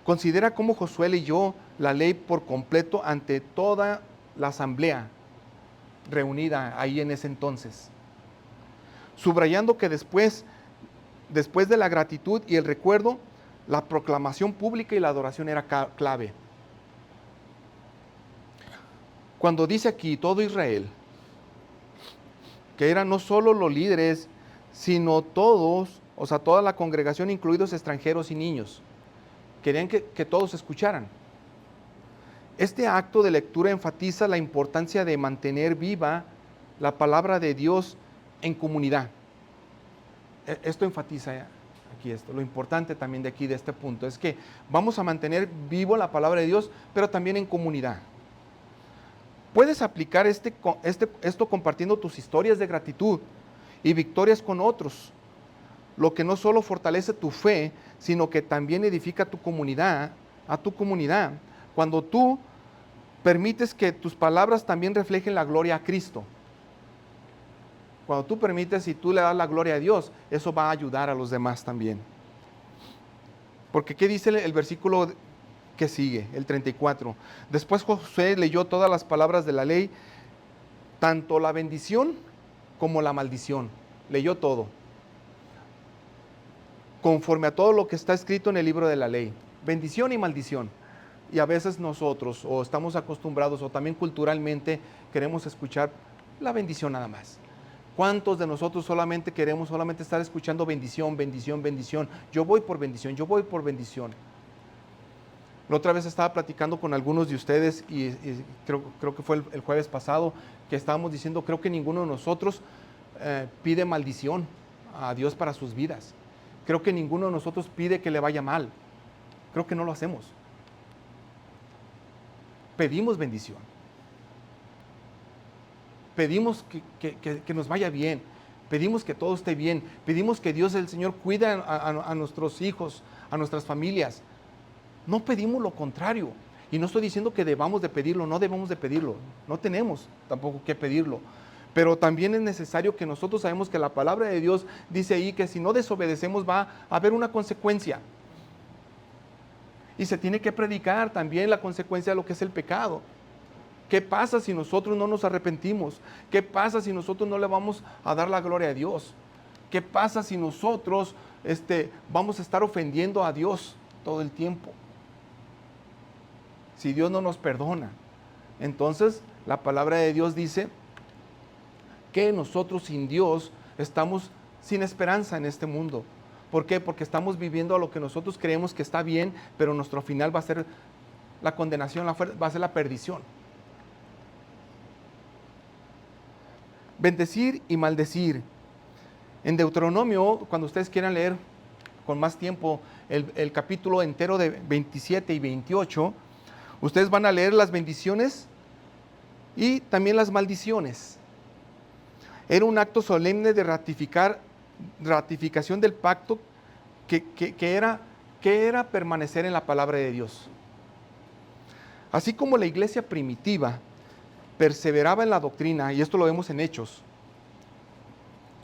Considera cómo Josué leyó la ley por completo ante toda la asamblea reunida ahí en ese entonces, subrayando que después de la gratitud y el recuerdo, la proclamación pública y la adoración era clave. Cuando dice aquí todo Israel, que eran no solo los líderes, sino todos, o sea, toda la congregación, incluidos extranjeros y niños, querían que todos escucharan. Este acto de lectura enfatiza la importancia de mantener viva la palabra de Dios en comunidad. Esto enfatiza aquí esto. Lo importante también de aquí, de este punto, es que vamos a mantener vivo la palabra de Dios, pero también en comunidad. Puedes aplicar esto compartiendo tus historias de gratitud y victorias con otros, lo que no solo fortalece tu fe, sino que también edifica a tu comunidad, cuando tú permites que tus palabras también reflejen la gloria a Cristo. Cuando tú permites y tú le das la gloria a Dios, eso va a ayudar a los demás también. Porque ¿qué dice el versículo que sigue, el 34? Después Josué leyó todas las palabras de la ley, tanto la bendición como la maldición. Leyó todo, conforme a todo lo que está escrito en el libro de la ley. Bendición y maldición. Y a veces nosotros, o estamos acostumbrados, o también culturalmente, queremos escuchar la bendición nada más. ¿Cuántos de nosotros queremos estar escuchando bendición, bendición, bendición? Yo voy por bendición, yo voy por bendición. La otra vez estaba platicando con algunos de ustedes y creo que fue el jueves pasado, que estábamos diciendo, creo que ninguno de nosotros pide maldición a Dios para sus vidas. Creo que ninguno de nosotros pide que le vaya mal. Creo que no lo hacemos. Pedimos bendición. Pedimos que nos vaya bien. Pedimos que todo esté bien. Pedimos que Dios, el Señor, cuide a nuestros hijos, a nuestras familias. No pedimos lo contrario. Y no estoy diciendo que debamos de pedirlo, no debemos de pedirlo. No tenemos tampoco que pedirlo. Pero también es necesario que nosotros sabemos que la palabra de Dios dice ahí que si no desobedecemos va a haber una consecuencia. Y se tiene que predicar también la consecuencia de lo que es el pecado. ¿Qué pasa si nosotros no nos arrepentimos? ¿Qué pasa si nosotros no le vamos a dar la gloria a Dios? ¿Qué pasa si nosotros vamos a estar ofendiendo a Dios todo el tiempo? Si Dios no nos perdona. Entonces, la palabra de Dios dice que nosotros sin Dios estamos sin esperanza en este mundo. ¿Por qué? Porque estamos viviendo a lo que nosotros creemos que está bien, pero nuestro final va a ser la condenación, va a ser la perdición. Bendecir y maldecir. En Deuteronomio, cuando ustedes quieran leer con más tiempo el capítulo entero de 27 y 28, ustedes van a leer las bendiciones y también las maldiciones. Era un acto solemne de ratificación del pacto que era permanecer en la palabra de Dios. Así como la iglesia primitiva perseveraba en la doctrina, y esto lo vemos en Hechos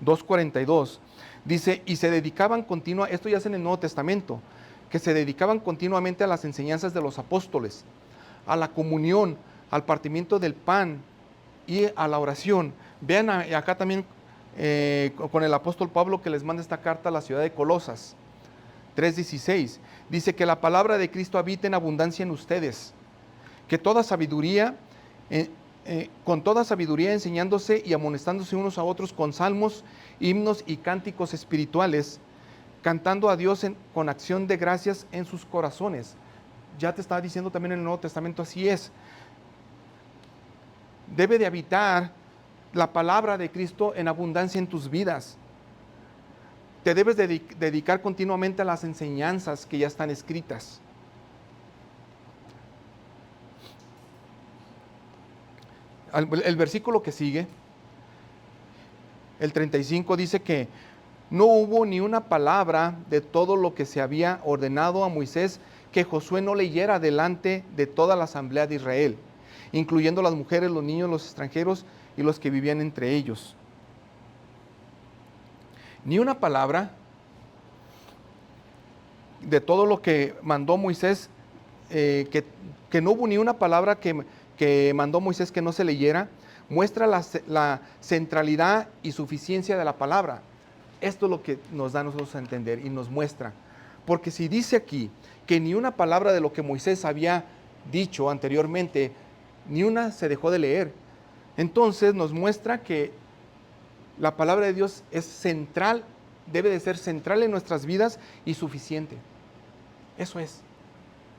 2:42, dice, y se dedicaban esto ya es en el Nuevo Testamento, que se dedicaban continuamente a las enseñanzas de los apóstoles, a la comunión, al partimiento del pan y a la oración. Vean acá también con el apóstol Pablo que les manda esta carta a la ciudad de Colosas 3:16, dice que la palabra de Cristo habita en abundancia en ustedes, que toda sabiduría, con toda sabiduría enseñándose y amonestándose unos a otros con salmos, himnos y cánticos espirituales, cantando a Dios con acción de gracias en sus corazones. Ya te estaba diciendo también en el Nuevo Testamento, así es. Debe de habitar la palabra de Cristo en abundancia en tus vidas. Te debes dedicar continuamente a las enseñanzas que ya están escritas. El versículo que sigue, el 35, dice que no hubo ni una palabra de todo lo que se había ordenado a Moisés que Josué no leyera delante de toda la asamblea de Israel, incluyendo las mujeres, los niños, los extranjeros y los que vivían entre ellos. Ni una palabra de todo lo que mandó Moisés, que no hubo ni una palabra que mandó Moisés que no se leyera, muestra la centralidad y suficiencia de la palabra. Esto es lo que nos da a nosotros a entender y nos muestra. Porque si dice aquí que ni una palabra de lo que Moisés había dicho anteriormente, ni una se dejó de leer, entonces nos muestra que la palabra de Dios es central, debe de ser central en nuestras vidas y suficiente. Eso es.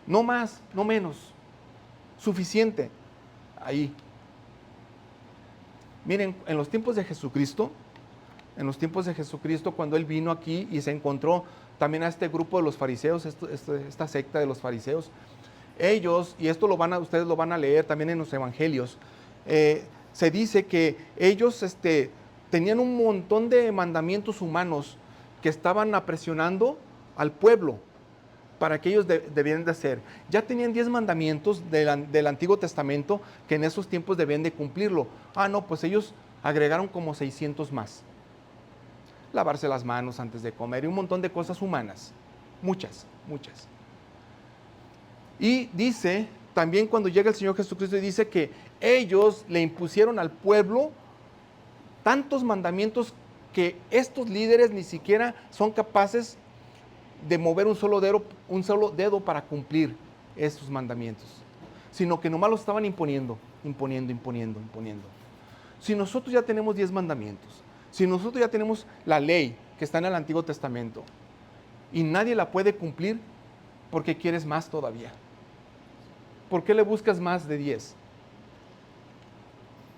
No más, no menos. Suficiente. Ahí. Miren, en los tiempos de Jesucristo, cuando Él vino aquí y se encontró también a este grupo de los fariseos, esta secta de los fariseos, ellos, y esto ustedes lo van a leer también en los evangelios, se dice que ellos tenían un montón de mandamientos humanos que estaban apresionando al pueblo para que ellos debían de hacer. Ya tenían 10 mandamientos del Antiguo Testamento que en esos tiempos debían de cumplirlo. No, pues ellos agregaron como 600 más. Lavarse las manos antes de comer y un montón de cosas humanas. Muchas. Y dice, también cuando llega el Señor Jesucristo, dice que ellos le impusieron al pueblo tantos mandamientos que estos líderes ni siquiera son capaces de mover un solo dedo para cumplir esos mandamientos, sino que nomás los estaban imponiendo. Si nosotros ya tenemos 10 mandamientos, si nosotros ya tenemos la ley que está en el Antiguo Testamento y nadie la puede cumplir, ¿por qué quieres más todavía? ¿Por qué le buscas más de 10?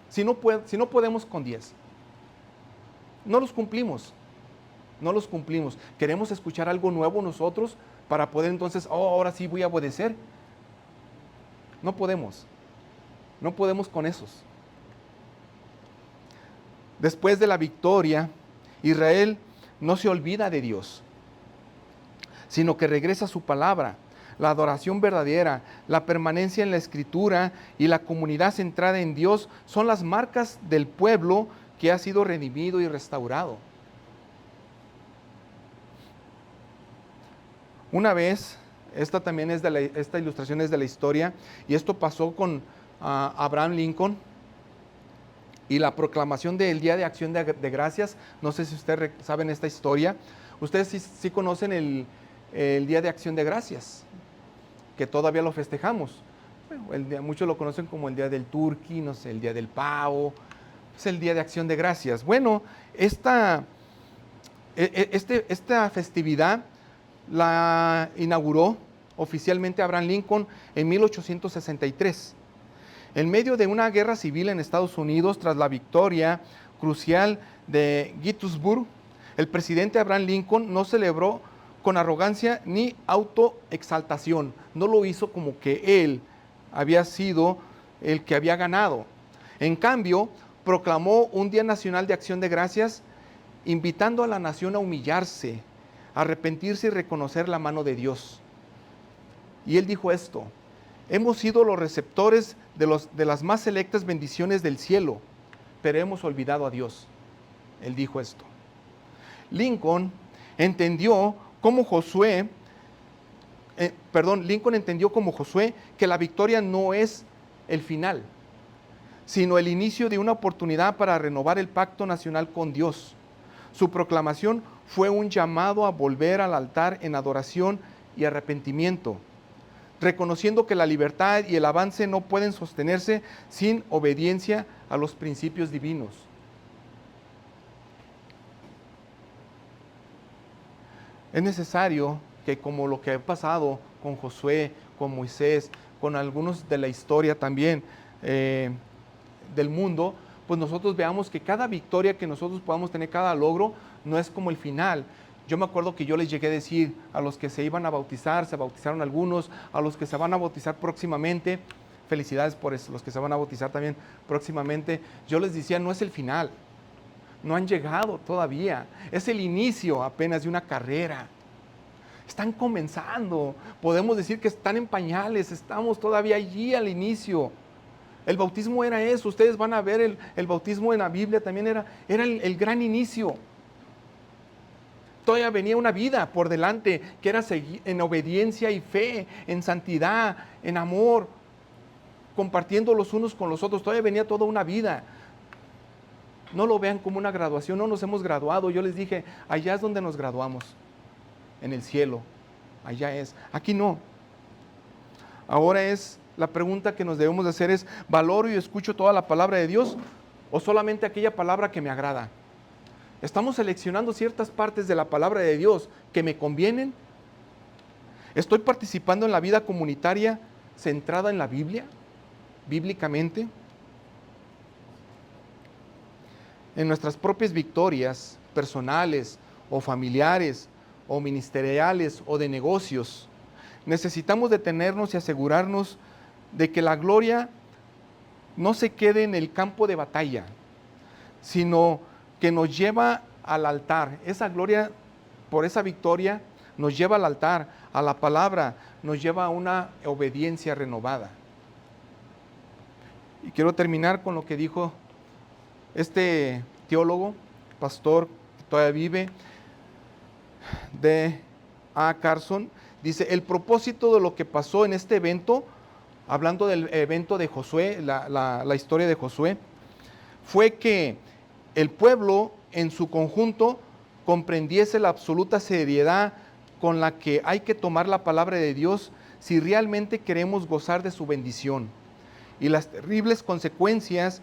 Si no podemos con 10, no los cumplimos. Queremos escuchar algo nuevo nosotros para poder entonces, ahora sí voy a obedecer. No podemos con esos. Después de la victoria, Israel no se olvida de Dios, sino que regresa a su palabra. La adoración verdadera, la permanencia en la Escritura y la comunidad centrada en Dios son las marcas del pueblo que ha sido redimido y restaurado. Una vez, esta ilustración es de la historia, y esto pasó con Abraham Lincoln y la proclamación del Día de Acción de Gracias. No sé si ustedes saben esta historia. Ustedes sí conocen el Día de Acción de Gracias, que todavía lo festejamos. Bueno, muchos lo conocen como el Día del Turqui, no sé, el Día del Pavo. Es el Día de Acción de Gracias. Bueno, esta festividad la inauguró oficialmente Abraham Lincoln en 1863. En medio de una guerra civil en Estados Unidos, tras la victoria crucial de Gettysburg, el presidente Abraham Lincoln no celebró con arrogancia ni autoexaltación. No lo hizo como que él había sido el que había ganado. En cambio, proclamó un Día Nacional de Acción de Gracias, invitando a la nación a humillarse, a arrepentirse y reconocer la mano de Dios. Y él dijo esto: hemos sido los receptores de las más selectas bendiciones del cielo, pero hemos olvidado a Dios. Él dijo esto. Lincoln entendió como Josué que la victoria no es el final, sino el inicio de una oportunidad para renovar el pacto nacional con Dios. Su proclamación fue un llamado a volver al altar en adoración y arrepentimiento, reconociendo que la libertad y el avance no pueden sostenerse sin obediencia a los principios divinos. Es necesario que, como lo que ha pasado con Josué, con Moisés, con algunos de la historia también del mundo, pues nosotros veamos que cada victoria que nosotros podamos tener, cada logro, no es como el final. Yo me acuerdo que yo les llegué a decir a los que se iban a bautizar, se bautizaron algunos, a los que se van a bautizar próximamente, felicidades por eso, los que se van a bautizar también próximamente, yo les decía, no es el final, no han llegado todavía, es el inicio apenas de una carrera. Están comenzando, podemos decir que están en pañales, estamos todavía allí al inicio. El bautismo era eso, ustedes van a ver el bautismo en la Biblia también era el gran inicio. Todavía venía una vida por delante que era seguir en obediencia y fe, en santidad, en amor, compartiendo los unos con los otros. Todavía venía toda una vida. No lo vean como una graduación, no nos hemos graduado. Yo les dije, allá es donde nos graduamos, en el cielo. Allá es. Aquí no. Ahora es, la pregunta que nos debemos de hacer es, ¿valoro y escucho toda la palabra de Dios o solamente aquella palabra que me agrada? ¿Estamos seleccionando ciertas partes de la palabra de Dios que me convienen? ¿Estoy participando en la vida comunitaria centrada en la Biblia, bíblicamente? En nuestras propias victorias personales o familiares o ministeriales o de negocios, necesitamos detenernos y asegurarnos de que la gloria no se quede en el campo de batalla, sino que nos lleva al altar. Esa gloria, por esa victoria, nos lleva al altar, a la palabra, nos lleva a una obediencia renovada. Y quiero terminar con lo que dijo este teólogo, pastor que todavía vive, de A. Carson. Dice, el propósito de lo que pasó en este evento, hablando del evento de Josué, la historia de Josué, fue que el pueblo en su conjunto comprendiese la absoluta seriedad con la que hay que tomar la palabra de Dios si realmente queremos gozar de su bendición y las terribles consecuencias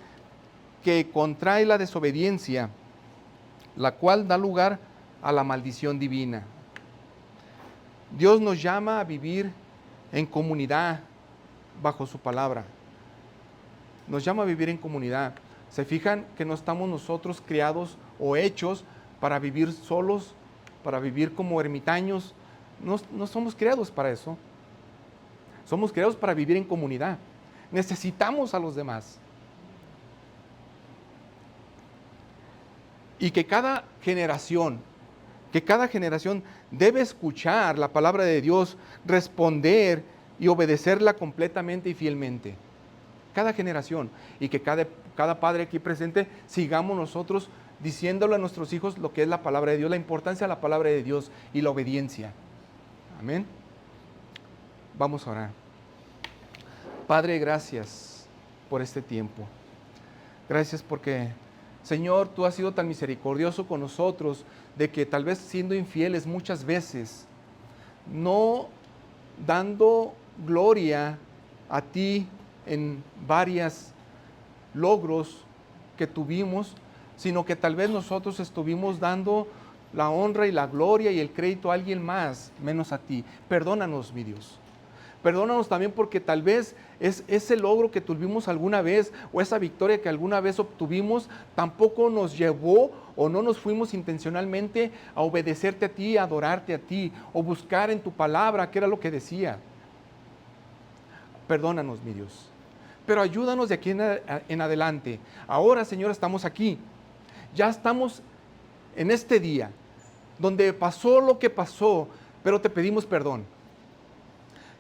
que contrae la desobediencia, la cual da lugar a la maldición divina. Dios nos llama a vivir en comunidad bajo su palabra. Nos llama a vivir en comunidad. ¿Se fijan que no estamos nosotros criados o hechos para vivir solos, para vivir como ermitaños? No somos creados para eso. Somos creados para vivir en comunidad. Necesitamos a los demás. Y que cada generación debe escuchar la palabra de Dios, responder y obedecerla completamente y fielmente. Cada generación. Y que cada padre aquí presente sigamos nosotros diciéndole a nuestros hijos lo que es la palabra de Dios, la importancia de la palabra de Dios y la obediencia. Amén. Vamos a orar. Padre, gracias por este tiempo. Gracias porque, Señor, tú has sido tan misericordioso con nosotros de que tal vez siendo infieles muchas veces, no dando gloria a ti en varios logros que tuvimos, sino que tal vez nosotros estuvimos dando la honra y la gloria y el crédito a alguien más, menos a ti. Perdónanos, mi Dios. Perdónanos también porque tal vez ese logro que tuvimos alguna vez o esa victoria que alguna vez obtuvimos tampoco nos llevó o no nos fuimos intencionalmente a obedecerte a ti, a adorarte a ti o buscar en tu palabra qué era lo que decía. Perdónanos, mi Dios. Pero ayúdanos de aquí en adelante. Ahora, Señor, estamos aquí. Ya estamos en este día donde pasó lo que pasó, pero te pedimos perdón.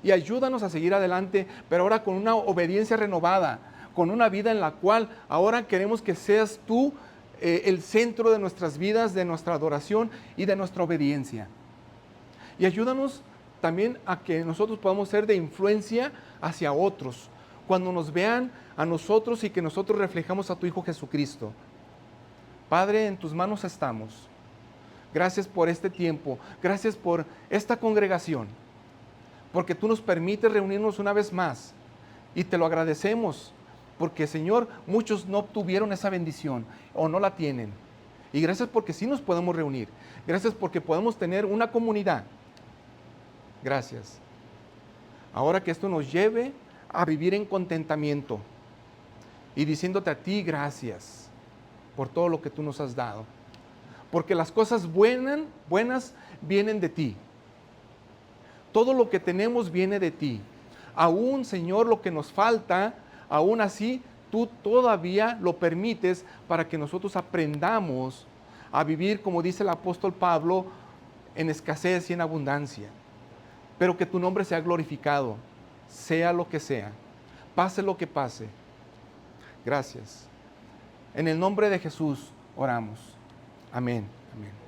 Y ayúdanos a seguir adelante, pero ahora con una obediencia renovada, con una vida en la cual ahora queremos que seas tú el centro de nuestras vidas, de nuestra adoración y de nuestra obediencia. Y ayúdanos también a que nosotros podamos ser de influencia hacia otros, cuando nos vean a nosotros y que nosotros reflejamos a tu Hijo Jesucristo. Padre, en tus manos estamos. Gracias por este tiempo, gracias por esta congregación, porque tú nos permites reunirnos una vez más y te lo agradecemos, porque Señor, muchos no obtuvieron esa bendición o no la tienen. Y gracias porque sí nos podemos reunir, gracias porque podemos tener una comunidad. Gracias. Ahora que esto nos lleve a vivir en contentamiento y diciéndote a ti gracias por todo lo que tú nos has dado. Porque las cosas buenas vienen de ti. Todo lo que tenemos viene de ti. Aún, Señor, lo que nos falta, aún así, tú todavía lo permites para que nosotros aprendamos a vivir, como dice el apóstol Pablo, en escasez y en abundancia. Pero que tu nombre sea glorificado, sea lo que sea, pase lo que pase. Gracias. En el nombre de Jesús oramos. Amén. Amén.